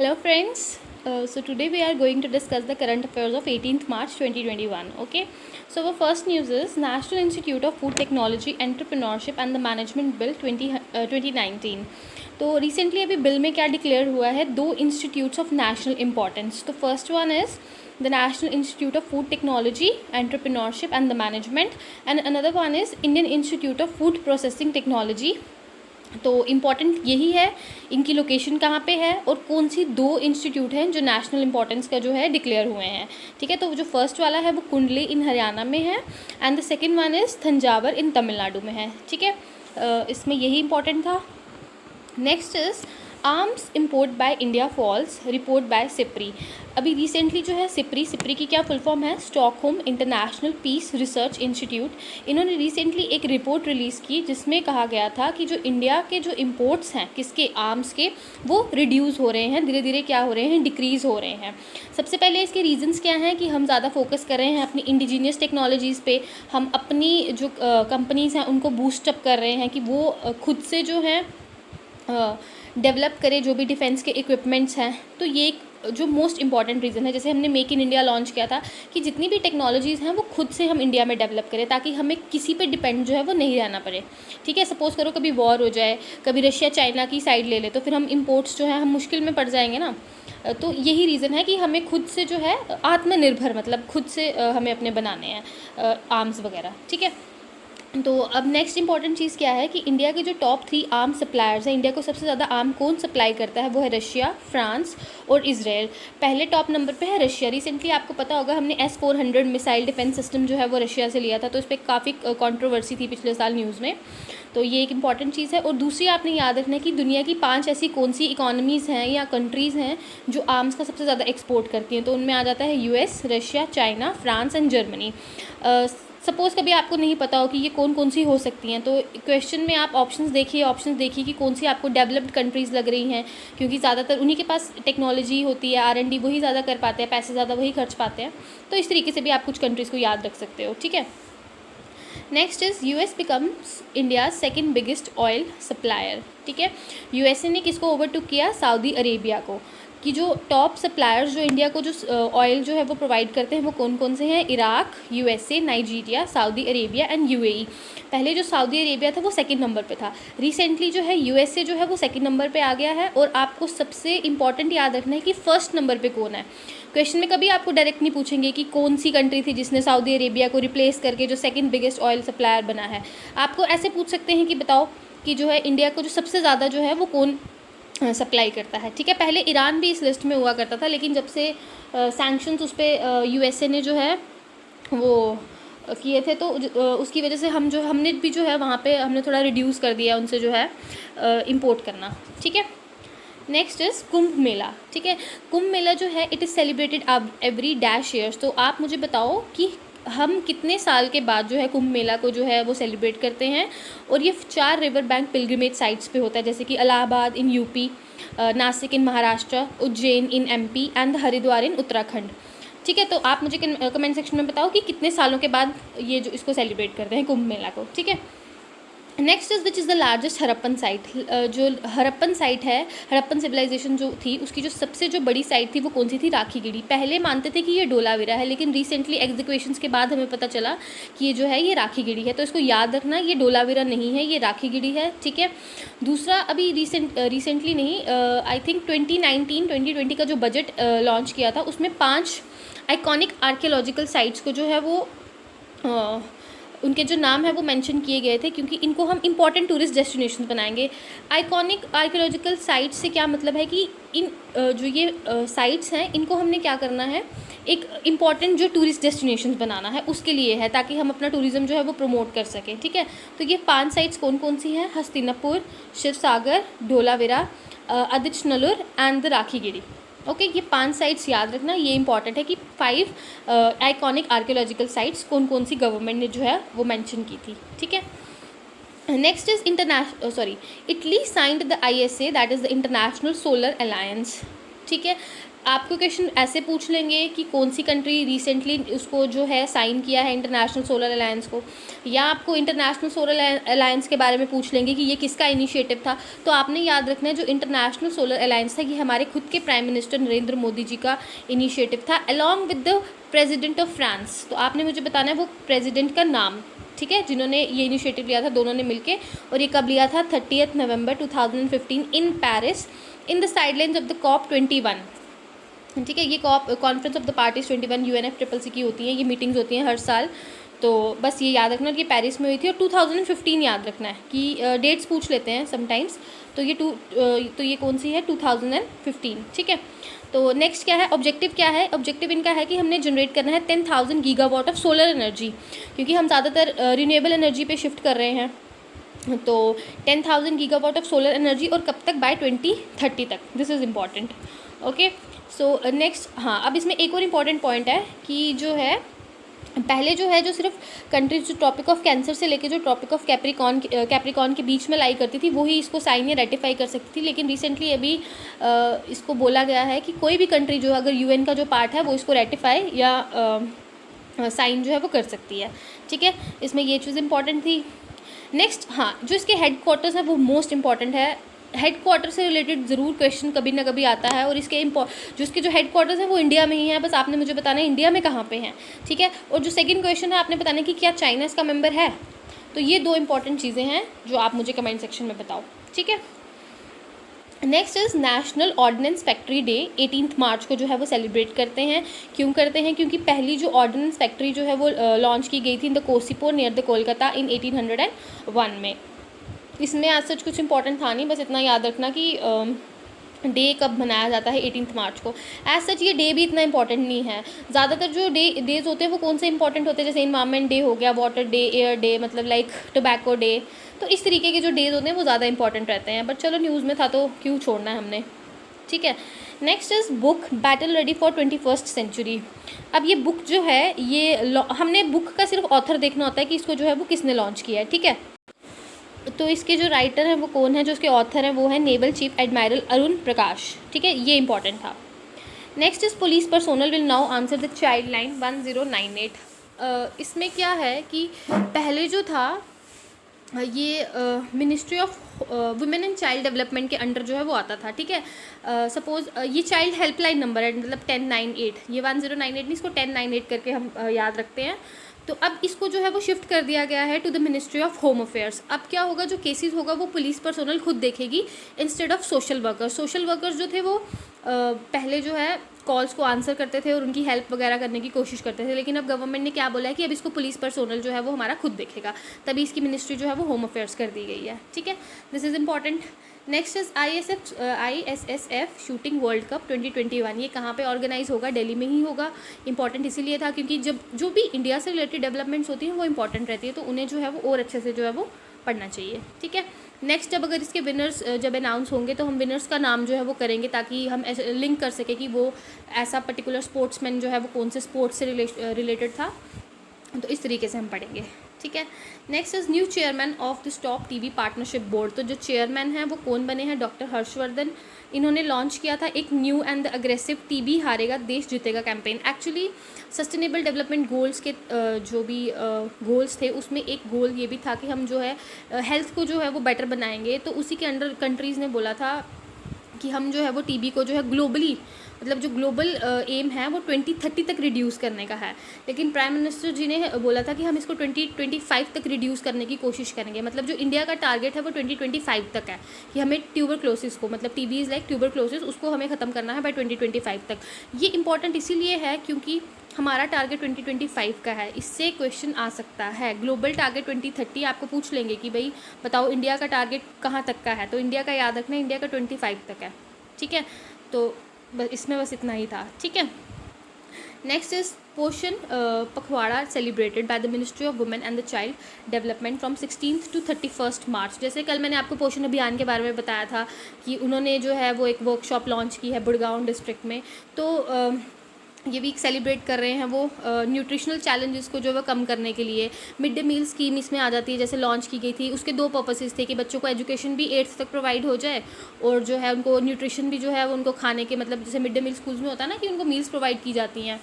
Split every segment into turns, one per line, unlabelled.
Hello friends. So today we are going to discuss the current affairs of 18th March 2021. Okay. So our first news is National Institute of Food Technology, Entrepreneurship and the Management Bill 2019. तो recently अभी bill में क्या declare हुआ है, दो institutes of national importance. तो first one is the National Institute of Food Technology, Entrepreneurship and the Management, and another one is Indian Institute of Food Processing Technology. तो important यही है इनकी लोकेशन कहाँ पे है और कौन सी दो इंस्टीट्यूट हैं जो नेशनल इंपॉर्टेंस का जो है डिक्लेयर हुए हैं. ठीक है, तो जो फर्स्ट वाला है वो कुंडली इन हरियाणा में है and the second one is Thanjavur in Tamil Nadu में है. ठीक है, इसमें यही इंपॉर्टेंट था. Next is arms import by India falls, report by SIPRI. अभी रिसेंटली जो है सिप्री की क्या फुल फॉर्म है, Stockholm International Peace Research Institute. इन्होंने रिसेंटली एक रिपोर्ट रिलीज़ की जिसमें कहा गया था कि जो इंडिया के जो इम्पोर्ट्स हैं किसके, आर्म्स के, वो रिड्यूस हो रहे हैं, धीरे धीरे क्या हो रहे हैं, डिक्रीज़ हो रहे हैं. सबसे पहले इसके रीजंस क्या हैं कि हम ज़्यादा फोकस कर रहे हैं अपनी इंडिजीनियस टेक्नोलॉजीज़ पे. हम अपनी जो कंपनीज़ हैं उनको बूस्टअप कर रहे हैं कि वो खुद से जो है डेवलप करें जो भी डिफेंस के इक्विपमेंट्स हैं. तो ये जो मोस्ट इंपॉर्टेंट रीज़न है. जैसे हमने मेक इन इंडिया लॉन्च किया था कि जितनी भी टेक्नोलॉजीज़ हैं वो खुद से हम इंडिया में डेवलप करें ताकि हमें किसी पे डिपेंड जो है वो नहीं रहना पड़े. ठीक है, सपोज़ करो कभी वॉर हो जाए, कभी रशिया चाइना की साइड ले ले, तो फिर हम इम्पोर्ट्स जो है हम मुश्किल में पड़ जाएंगे ना. तो यही रीज़न है कि हमें खुद से जो है आत्मनिर्भर, मतलब खुद से हमें अपने बनाने हैं आर्म्स वगैरह. ठीक है, तो अब नेक्स्ट इंपॉर्टेंट चीज़ क्या है कि इंडिया के जो टॉप 3 आर्म सप्लायर्स हैं, इंडिया को सबसे ज़्यादा आर्म कौन सप्लाई करता है, वो है रशिया, फ्रांस और इजराइल. पहले टॉप नंबर पे है रशिया. रिसेंटली आपको पता होगा हमने S-400 मिसाइल डिफेंस सिस्टम जो है वो रशिया से लिया था, तो इस पर काफ़ी कंट्रोवर्सी थी पिछले साल न्यूज़ में. तो ये एक इंपॉर्टेंट चीज़ है. और दूसरी आपने याद रखना है कि दुनिया की 5 ऐसी कौन सी इकॉनमीज़ हैं या कंट्रीज़ हैं जो आर्म्स का सबसे ज़्यादा एक्सपोर्ट करती हैं. तो उनमें आ जाता है US, Russia, China, France and Germany. Suppose कभी आपको नहीं पता हो कि ये कौन कौन सी हो सकती हैं, तो क्वेश्चन में आप ऑप्शंस देखिए कि कौन सी आपको डेवलप्ड कंट्रीज़ लग रही हैं, क्योंकि ज़्यादातर उन्हीं के पास टेक्नोलॉजी होती है, R&D वही ज़्यादा कर पाते हैं, पैसे ज़्यादा वही खर्च पाते हैं. तो इस तरीके से भी आप कुछ कंट्रीज़ को याद रख सकते हो. ठीक है, next is US becomes India second biggest oil supplier. ठीक है, USA ने किसको ओवरटेक किया, सऊदी अरेबिया को, कि जो टॉप सप्लायर्स जो इंडिया को जो ऑयल जो है वो प्रोवाइड करते हैं वो कौन कौन से हैं, Iraq, USA, Nigeria, Saudi Arabia and UAE. पहले जो सऊदी अरेबिया था वो सेकंड नंबर पे था. रिसेंटली जो है USA जो है वो सेकंड नंबर पे आ गया है. और आपको सबसे इंपॉर्टेंट याद रखना है कि फर्स्ट नंबर पे कौन है. क्वेश्चन में कभी आपको डायरेक्ट नहीं पूछेंगे कि कौन सी कंट्री थी जिसने सऊदी अरेबिया को रिप्लेस करके जो सेकंड बिगेस्ट ऑयल सप्लायर बना है. आपको ऐसे पूछ सकते हैं कि बताओ कि जो है इंडिया को जो सबसे ज़्यादा जो है वो कौन सप्लाई करता है. ठीक है, पहले ईरान भी इस लिस्ट में हुआ करता था, लेकिन जब से सैंक्शंस उस पर USA ने जो है वो किए थे, तो उसकी वजह से हमने भी जो है वहाँ पे हमने थोड़ा रिड्यूस कर दिया उनसे जो है इंपोर्ट करना. ठीक है, नेक्स्ट इज़ कुंभ मेला. ठीक है, कुंभ मेला जो है it is celebrated every dash years. तो आप मुझे बताओ कि हम कितने साल के बाद जो है कुंभ मेला को जो है वो सेलिब्रेट करते हैं. और ये 4 रिवर बैंक पिलग्रिमेज साइट्स पे होता है, जैसे कि Allahabad in UP, Nashik in Maharashtra, Ujjain in MP and Haridwar in Uttarakhand. ठीक है, तो आप मुझे कमेंट सेक्शन में बताओ कि कितने सालों के बाद ये जो इसको सेलिब्रेट करते हैं कुंभ मेला को. ठीक है, next is which is the largest Harappan site. जो हड़प्पन साइट है, हड़प्पन सिविलाइजेशन जो थी उसकी जो सबसे जो बड़ी साइट थी वो कौन सी थी, राखीगढ़ी. पहले मानते थे कि ये डोलावीरा है, लेकिन रिसेंटली एग्जीक्यूशंस के बाद हमें पता चला कि ये जो है ये राखीगढ़ी है. तो इसको याद रखना, ये डोलावीरा नहीं है, ये राखीगढ़ी है. ठीक है, दूसरा अभी रिसेंटली नहीं, आई थिंक 2019-2020 का जो बजट लॉन्च किया था उसमें 5 आइकॉनिक आर्कियोलॉजिकल साइट्स को जो है वो उनके जो नाम है वो मेंशन किए गए थे, क्योंकि इनको हम इंपॉर्टेंट टूरिस्ट डेस्टिनेशन बनाएंगे. आइकॉनिक आर्कियोलॉजिकल साइट्स से क्या मतलब है कि इन जो ये साइट्स हैं इनको हमने क्या करना है, एक इम्पॉर्टेंट जो टूरिस्ट डेस्टिनेशन बनाना है उसके लिए है, ताकि हम अपना टूरिज़्म जो है वो प्रमोट कर सकें. ठीक है, तो ये 5 साइट्स कौन कौन सी हैं, Hastinapur, Sivasagar, Dholavira, Adichanallur and the Rakhigarhi. Okay, ये 5 साइट्स याद रखना, ये इंपॉर्टेंट है कि 5 आइकॉनिक आर्कियोलॉजिकल साइट्स कौन कौन सी गवर्नमेंट ने जो है वो मेंशन की थी. ठीक है, next is Italy signed the ISA, that is the international solar alliance. ठीक है। आपको क्वेश्चन ऐसे पूछ लेंगे कि कौन सी कंट्री रिसेंटली उसको जो है साइन किया है इंटरनेशनल सोलर अलायंस को, या आपको इंटरनेशनल सोलर अलायंस के बारे में पूछ लेंगे कि ये किसका इनिशिएटिव था। तो आपने याद रखना है जो इंटरनेशनल सोलर अलायंस था ये हमारे खुद के प्राइम मिनिस्टर नरेंद्र मोदी जी का इनिशिएटिव था along with the president of France. तो आपने मुझे बताना है वो प्रेसिडेंट का नाम, ठीक है, जिन्होंने ये इनिशिएटिव लिया था, दोनों ने मिलके। और ये कब लिया था? 30 नवंबर 2015 in Paris in the sidelines of the COP21। ठीक है, ये conference of the parties 21 UNFCCC की होती हैं, ये मीटिंग्स होती हैं हर साल। तो बस ये याद रखना कि पेरिस में हुई थी। और 2015 याद रखना है कि डेट्स पूछ लेते हैं समटाइम्स। तो ये कौन सी है? 2015। ठीक है। तो नेक्स्ट क्या है? ऑब्जेक्टिव क्या है? ऑब्जेक्टिव इनका है कि हमने जनरेट करना है 10,000 गीगावाट ऑफ सोलर एनर्जी, क्योंकि हम ज़्यादातर रिन्यूएबल एनर्जी पे शिफ्ट कर रहे हैं। तो 10,000 गीगावाट ऑफ सोलर एनर्जी, और कब तक? बाय 2030 तक। This is important. Okay, so next, हाँ, अब इसमें एक और इम्पॉर्टेंट पॉइंट है कि जो है पहले जो है जो सिर्फ कंट्रीज जो ट्रॉपिक ऑफ कैंसर से लेके जो ट्रॉपिक ऑफ कैप्रिकॉन के बीच में लाई करती थी वही इसको साइन या रेटिफाई कर सकती थी। लेकिन रिसेंटली अभी इसको बोला गया है कि कोई भी कंट्री जो अगर यूएन का जो पार्ट है वो इसको रेटिफाई या साइन जो है वो कर सकती है। ठीक है, इसमें ये चीज़ इंपॉर्टेंट थी। नेक्स्ट, हाँ, जो इसके हेड क्वार्टर्स है वो मोस्ट इंपॉर्टेंट है। हेड क्वार्टर से रिलेटेड ज़रूर क्वेश्चन कभी ना कभी आता है, और इसके जो इसके जो हेड क्वार्टर्स हैं वो इंडिया में ही है। बस आपने मुझे बताना है इंडिया में कहाँ पे हैं। ठीक है, और जो सेकंड क्वेश्चन है आपने बताना है कि क्या चाइना इसका मेंबर है। तो ये दो इंपॉर्टेंट चीज़ें हैं जो आप मुझे कमेंट सेक्शन में बताओ। ठीक है। Next is national ordnance factory day. 18 मार्च को जो है वो सेलिब्रेट करते हैं। क्यों करते हैं? क्योंकि पहली जो ऑर्डिनेंस फैक्ट्री जो है वो लॉन्च की गई थी in the Cossipore near the Kolkata in 1801 में। इसमें आज सच कुछ इंपॉर्टेंट था नहीं, बस इतना याद रखना कि डे कब मनाया जाता है 18 मार्च को। एज सच ये डे भी इतना इंपॉर्टेंट नहीं है। ज़्यादातर जो डेज होते हैं वो कौन से इंपॉर्टेंट होते हैं? जैसे इन्वायरमेंट डे हो गया, वाटर डे, एयर डे, मतलब लाइक टोबैको डे। तो इस तरीके के जो डेज होते हैं वो ज़्यादा इंपॉर्टेंट रहते हैं। बट चलो, न्यूज़ में था तो क्यों छोड़ना है हमने। ठीक है। Next is book battle ready for 21st century. अब ये बुक जो है ये हमने बुक का सिर्फ ऑथर देखना होता है कि इसको जो है वो किसने लॉन्च किया है। ठीक है, तो इसके जो राइटर हैं वो कौन है? जो इसके ऑथर हैं वो है नेवल चीफ एडमायरल अरुण प्रकाश। ठीक है, ये इंपॉर्टेंट था। Next is police personnel will now answer the child line 1098। इसमें क्या है कि पहले जो था ये ministry of women and child development के अंडर जो है वो आता था। ठीक है, सपोज ये चाइल्ड हेल्पलाइन नंबर है, मतलब 1098। ये 1098 नहीं, इसको 1098 करके हम याद रखते हैं। तो अब इसको जो है वो शिफ्ट कर दिया गया है to the ministry of home affairs. अब क्या होगा? जो केसेस होगा वो पुलिस पर्सोनल खुद देखेगी instead of social workers. Social workers जो थे वो पहले जो है कॉल्स को आंसर करते थे और उनकी हेल्प वगैरह करने की कोशिश करते थे। लेकिन अब गवर्नमेंट ने क्या बोला है कि अब इसको पुलिस पर्सोनल जो है वो हमारा खुद देखेगा, तभी इसकी मिनिस्ट्री जो है वो होम अफेयर्स कर दी गई है। ठीक है, this is important. Next is ISSF shooting world cup 2021। ये कहाँ पे ऑर्गेनाइज होगा? दिल्ली में ही होगा। इंपॉर्टेंट इसीलिए था क्योंकि जब जो भी इंडिया से रिलेटेड डेवलपमेंट्स होती हैं वो इंपॉर्टेंट रहती है, तो उन्हें जो है वो और अच्छे से जो है वो पढ़ना चाहिए। ठीक है। नेक्स्ट, जब अगर इसके विनर्स जब अनाउंस होंगे तो हम विनर्स का नाम जो है वो करेंगे, ताकि हम ऐसे लिंक कर सकें कि वो ऐसा पर्टिकुलर स्पोर्ट्समैन जो है वो कौन से स्पोर्ट्स से रिलेटेड था। तो इस तरीके से हम पढ़ेंगे। ठीक है। Next is new chairman of the stop TV partnership board. तो जो चेयरमैन हैं वो कौन बने हैं? डॉक्टर हर्षवर्धन। इन्होंने लॉन्च किया था एक न्यू एंड अग्रेसिव टीबी हारेगा देश जीतेगा campaign. Actually sustainable development goals के जो भी गोल्स थे उसमें एक गोल ये भी था कि हम जो है हेल्थ को जो है वो बेटर बनाएंगे। तो उसी के अंडर कंट्रीज़ ने बोला था कि हम जो है वो टीबी को जो है ग्लोबली, मतलब जो ग्लोबल एम है वो 2030 तक रिड्यूस करने का है। लेकिन प्राइम मिनिस्टर जी ने बोला था कि हम इसको 2025 तक रिड्यूस करने की कोशिश करेंगे। मतलब जो इंडिया का टारगेट है वो 2025 तक है कि हमें ट्यूबरक्लोसिस को, मतलब टीबी इज़ लाइक ट्यूबरक्लोसिस, उसको हमें ख़त्म करना है बाय 2025 तक। ये इंपॉर्टेंट इसीलिए है क्योंकि हमारा टारगेट 2025 का है। इससे क्वेश्चन आ सकता है। ग्लोबल टारगेट 2030 आपको पूछ लेंगे कि भाई बताओ इंडिया का टारगेट कहाँ तक का है, तो इंडिया का याद रखना, इंडिया का 25 तक है। ठीक है, तो बस इतना ही था। ठीक है। नेक्स्ट इज पोषण पखवाड़ा celebrated by the ministry of women and the child development from 16th to 31st मार्च। जैसे कल मैंने आपको पोषण अभियान के बारे में बताया था कि उन्होंने जो है वो एक वर्कशॉप लॉन्च की है बुड़गांव डिस्ट्रिक्ट में। तो ये वीक सेलिब्रेट कर रहे हैं वो न्यूट्रिशनल चैलेंजेस को जो है कम करने के लिए। मिड डे मील स्कीम इसमें आ जाती है, जैसे लॉन्च की गई थी। उसके 2 पर्पसेस थे कि बच्चों को एजुकेशन भी 8th तक प्रोवाइड हो जाए, और जो है उनको न्यूट्रिशन भी जो है वो उनको खाने के, मतलब जैसे मिड डे मील स्कूल्स में होता है ना कि उनको मील्स प्रोवाइड की जाती हैं,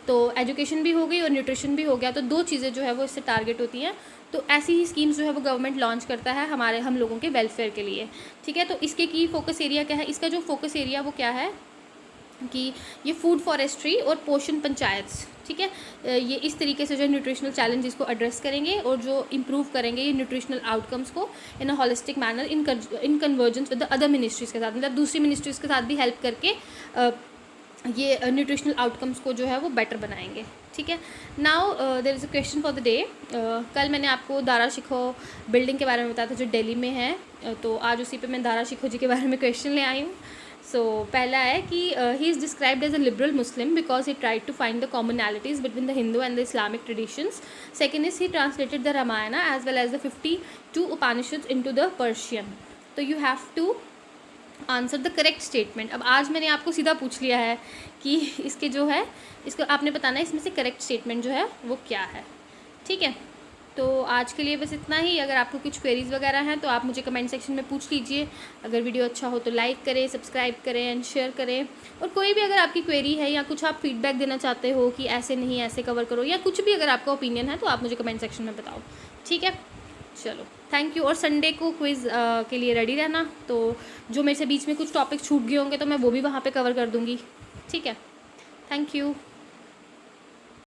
तो एजुकेशन भी हो गई और न्यूट्रिशन भी हो गया। तो 2 चीज़ें जो है वो इससे टारगेट होती हैं। तो ऐसी ही स्कीम्स जो है वो गवर्नमेंट लॉन्च करता है हम लोगों के वेलफेयर के लिए। ठीक है, तो इसके की फोकस एरिया क्या है? इसका जो फोकस एरिया वो क्या है कि ये फूड फॉरेस्ट्री और पोषण पंचायत, ठीक है, ये इस तरीके से जो न्यूट्रिशनल चैलेंजेस को एड्रेस करेंगे और जो इम्प्रूव करेंगे ये न्यूट्रिशनल आउटकम्स को in a holistic manner in convergence with the other ministries के साथ, मतलब दूसरी मिनिस्ट्रीज़ के साथ भी हेल्प करके ये न्यूट्रिशनल आउटकम्स को जो है वो बेटर बनाएंगे। ठीक है, now there is a question for the day. कल मैंने आपको दारा शिकोह बिल्डिंग के बारे में बताया था जो दिल्ली में है, तो आज उसी पे मैं दारा शिकोह जी के बारे में क्वेश्चन ले आई हूँ। सो पहला है कि he is described as a liberal Muslim because he tried to find the commonalities between the Hindu and the Islamic traditions. Second is he translated the Ramayana as well as the 52 Upanishads into the Persian. तो you have to answer the correct statement. अब आज मैंने आपको सीधा पूछ लिया है कि इसके जो है इसको आपने बताना है इसमें से करेक्ट स्टेटमेंट जो है वो क्या है। ठीक है, तो आज के लिए बस इतना ही। अगर आपको कुछ क्वेरीज़ वगैरह हैं तो आप मुझे कमेंट सेक्शन में पूछ लीजिए। अगर वीडियो अच्छा हो तो लाइक करें, सब्सक्राइब करें एंड शेयर करें। और कोई भी अगर आपकी क्वेरी है या कुछ आप फीडबैक देना चाहते हो कि ऐसे नहीं ऐसे कवर करो, या कुछ भी अगर आपका ओपिनियन है तो आप मुझे कमेंट सेक्शन में बताओ। ठीक है, चलो थैंक यू। और संडे को क्विज़ के लिए रेडी रहना। तो जो मेरे से बीच में कुछ टॉपिक छूट गए होंगे तो मैं वो भी वहाँ पे कवर कर दूँगी। ठीक है, थैंक यू।